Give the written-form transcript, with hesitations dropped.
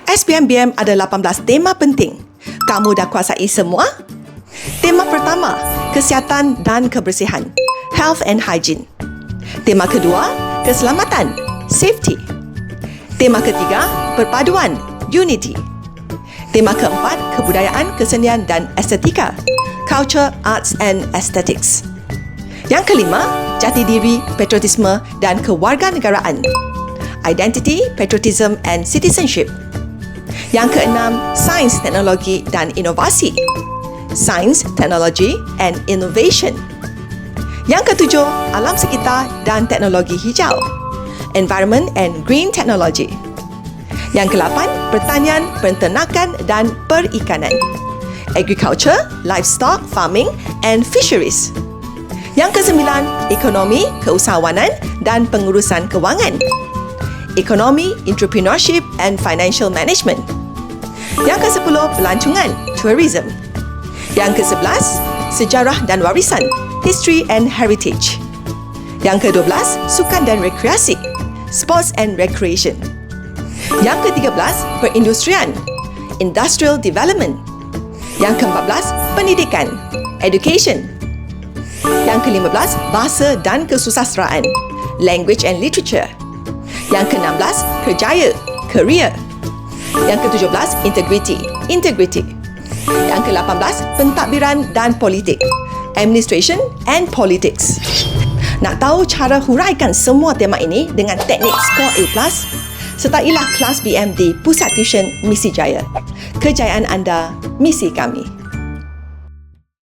SBMBM ada 18 tema penting. Kamu dah kuasai semua? Tema pertama, kesihatan dan kebersihan, health and hygiene. Tema kedua, keselamatan, safety. Tema ketiga, perpaduan, unity. Tema keempat, kebudayaan, kesenian dan estetika, culture, arts and aesthetics. Yang kelima, jati diri, patriotisme dan kewarganegaraan, identity, patriotism and citizenship. Yang keenam, sains, teknologi dan inovasi, science, technology and innovation. Yang ketujuh, alam sekitar dan teknologi hijau, environment and green technology. Yang ke-8, pertanian, peternakan dan perikanan, agriculture, livestock, farming and fisheries. Yang ke-9, ekonomi, keusahawanan dan pengurusan kewangan, ekonomi, entrepreneurship and financial management. Yang ke-10, pelancongan, tourism. Yang ke-11, sejarah dan warisan, history and heritage. Yang ke-12, sukan dan rekreasi, sports and recreation. Yang ke-13, perindustrian, industrial development. Yang ke-14, pendidikan, education. Yang ke-15, bahasa dan kesusasteraan, language and literature. Yang ke-16, kerjaya, career. Yang ke-17, integrity. Yang ke-18, pentadbiran dan politik, administration and politics. Nak tahu cara huraikan semua tema ini dengan teknik skor A+? Sertailah kelas BM di Pusat Tuition Misi Jaya. Kejayaan anda, misi kami.